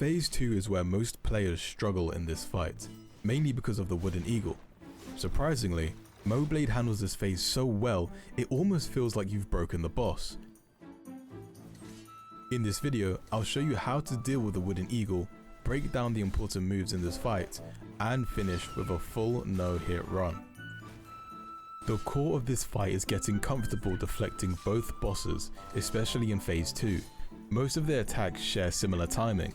Phase 2 is where most players struggle in this fight, mainly because of the wooden eagle. Surprisingly, Blade handles this phase so well, it almost feels like you've broken the boss. In this video, I'll show you how to deal with the wooden eagle, break down the important moves in this fight, and finish with a full no-hit run. The core of this fight is getting comfortable deflecting both bosses, especially in phase 2. Most of their attacks share similar timing.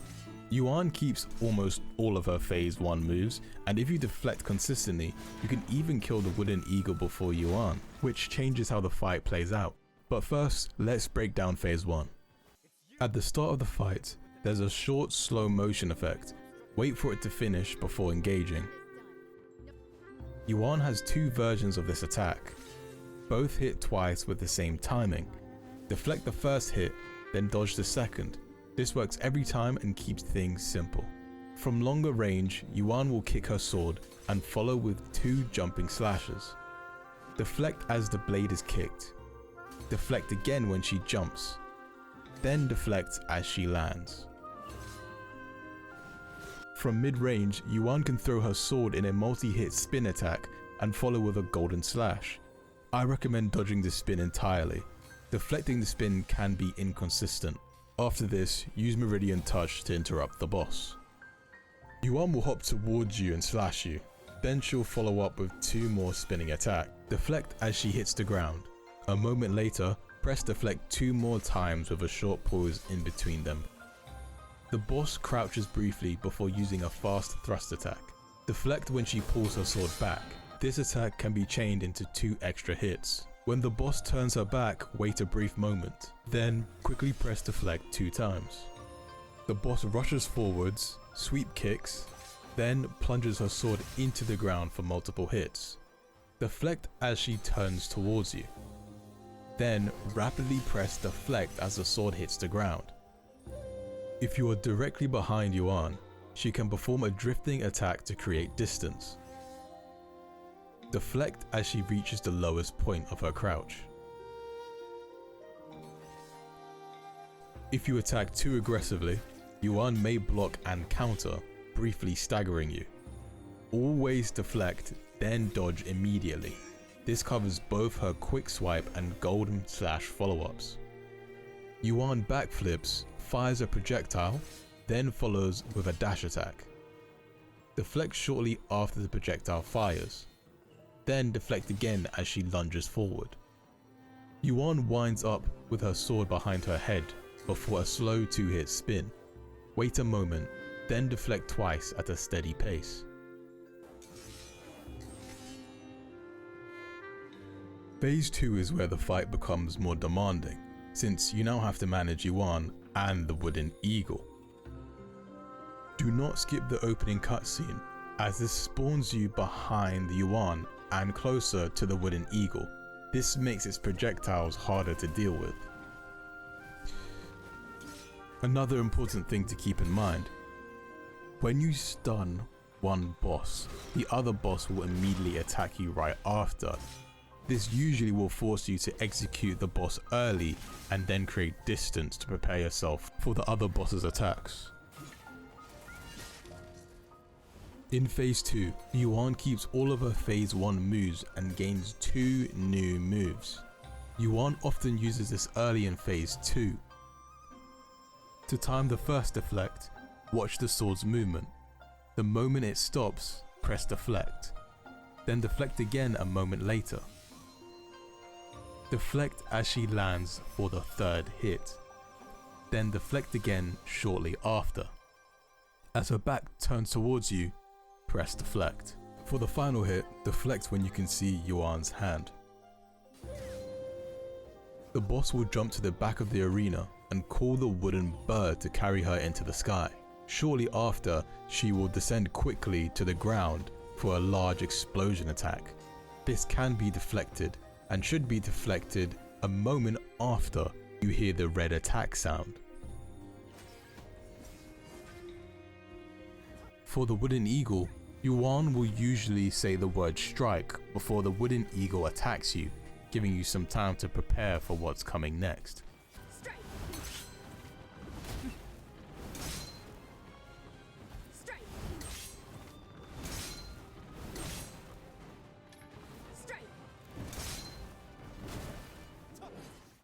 Yuan keeps almost all of her phase 1 moves, and if you deflect consistently, you can even kill the wooden eagle before Yuan, which changes how the fight plays out. But first, let's break down phase 1. At the start of the fight, there's a short slow motion effect. Wait for it to finish before engaging. Yuan has two versions of this attack. Both hit twice with the same timing. Deflect the first hit, then dodge the second. This works every time and keeps things simple. From longer range, Yuan will kick her sword and follow with two jumping slashes. Deflect as the blade is kicked. Deflect again when she jumps. Then deflect as she lands. From mid-range, Yuan can throw her sword in a multi-hit spin attack and follow with a golden slash. I recommend dodging the spin entirely. Deflecting the spin can be inconsistent. After this, use Meridian Touch to interrupt the boss. Yuan will hop towards you and slash you. Then she'll follow up with two more spinning attacks. Deflect as she hits the ground. A moment later, press deflect two more times with a short pause in between them. The boss crouches briefly before using a fast thrust attack. Deflect when she pulls her sword back. This attack can be chained into two extra hits. When the boss turns her back, wait a brief moment. Then quickly press deflect two times. The boss rushes forwards, sweep kicks, then plunges her sword into the ground for multiple hits. Deflect as she turns towards you. Then rapidly press deflect as the sword hits the ground. If you are directly behind Yuan, she can perform a drifting attack to create distance. Deflect as she reaches the lowest point of her crouch. If you attack too aggressively, Yuan may block and counter, briefly staggering you. Always deflect, then dodge immediately. This covers both her quick swipe and golden slash follow-ups. Yuan backflips, fires a projectile, then follows with a dash attack. Deflect shortly after the projectile fires. Then deflect again as she lunges forward. Yuan winds up with her sword behind her head before a slow two-hit spin. Wait a moment, then deflect twice at a steady pace. Phase 2 is where the fight becomes more demanding, since you now have to manage Yuan and the wooden eagle. Do not skip the opening cutscene, as this spawns you behind the Yuan and closer to the wooden eagle. This makes its projectiles harder to deal with. Another important thing to keep in mind: when you stun one boss, the other boss will immediately attack you right after. This usually will force you to execute the boss early and then create distance to prepare yourself for the other boss's attacks. In phase 2, Yuan keeps all of her phase 1 moves and gains two new moves. Yuan often uses this early in phase 2. To time the first deflect, watch the sword's movement. The moment it stops, press deflect. Then deflect again a moment later. Deflect as she lands for the third hit. Then deflect again shortly after. As her back turns towards you, press deflect. For the final hit, deflect when you can see Yuan's hand. The boss will jump to the back of the arena and call the wooden bird to carry her into the sky. Shortly after, she will descend quickly to the ground for a large explosion attack. This can be deflected and should be deflected a moment after you hear the red attack sound. For the wooden eagle, Yuan will usually say the word strike before the wooden eagle attacks you, giving you some time to prepare for what's coming next.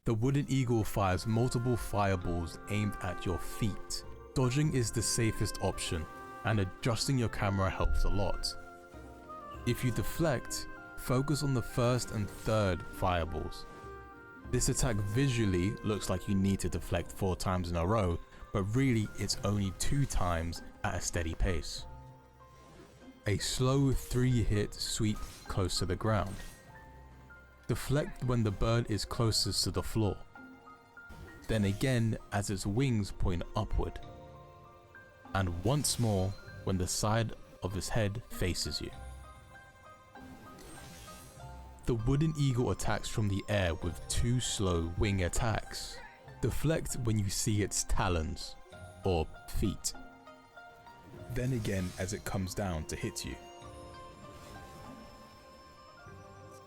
The wooden eagle fires multiple fireballs aimed at your feet. Dodging is the safest option, and adjusting your camera helps a lot. If you deflect, focus on the first and third fireballs. This attack visually looks like you need to deflect 4 times in a row, but really it's only 2 times at a steady pace. A slow 3-hit sweep close to the ground. Deflect when the bird is closest to the floor. Then again as its wings point upward. And once more when the side of its head faces you. The wooden eagle attacks from the air with 2 slow wing attacks. Deflect when you see its talons, or feet. Then again as it comes down to hit you.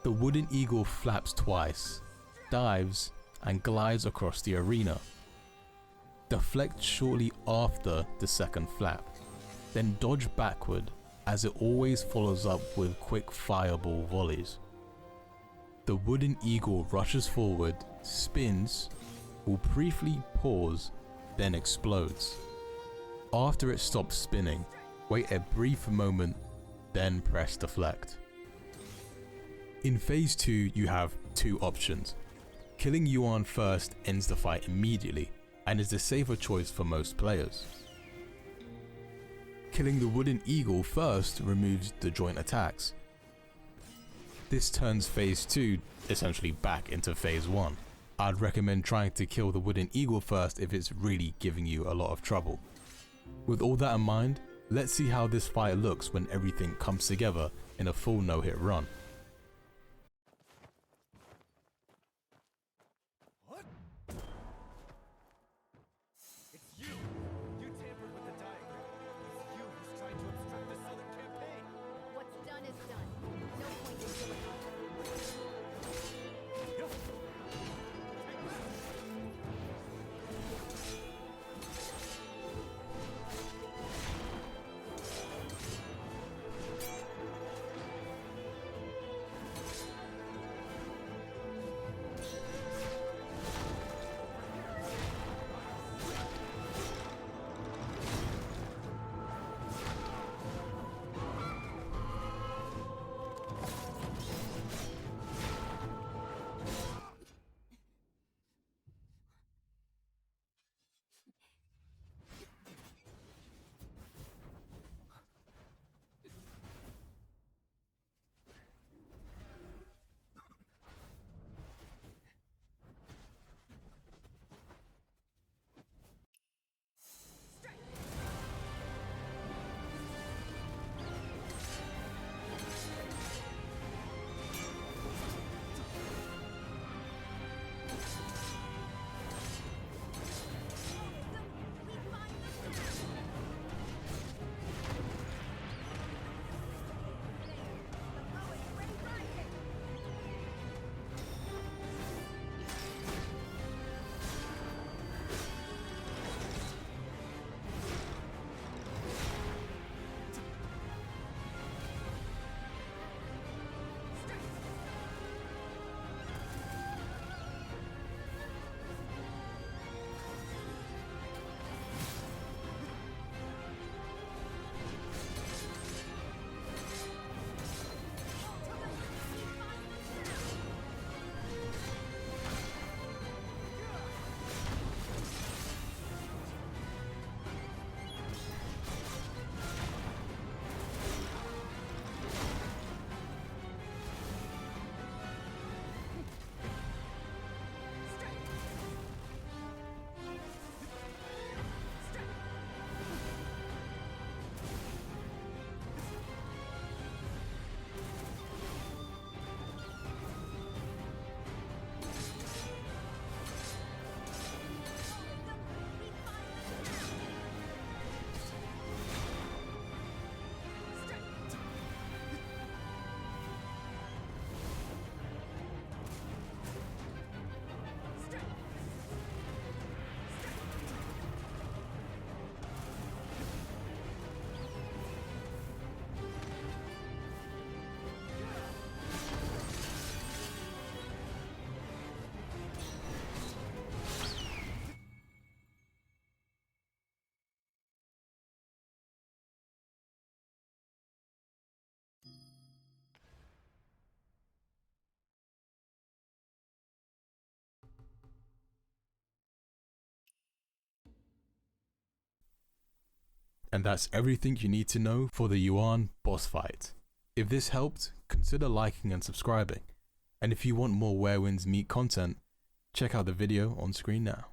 The wooden eagle flaps twice, dives, and glides across the arena. Deflect shortly after the second flap, then dodge backward as it always follows up with quick fireball volleys. The wooden eagle rushes forward, spins, will briefly pause, then explodes. After it stops spinning, wait a brief moment, then press deflect. In phase 2 you have 2 options. Killing Yuan first ends the fight immediately and is the safer choice for most players. Killing the wooden eagle first removes the joint attacks. This turns phase 2 essentially back into phase 1. I'd recommend trying to kill the wooden eagle first if it's really giving you a lot of trouble. With all that in mind, let's see how this fight looks when everything comes together in a full no-hit run. And that's everything you need to know for the Yuan boss fight. If this helped, consider liking and subscribing. And if you want more Where Winds Meet content, check out the video on screen now.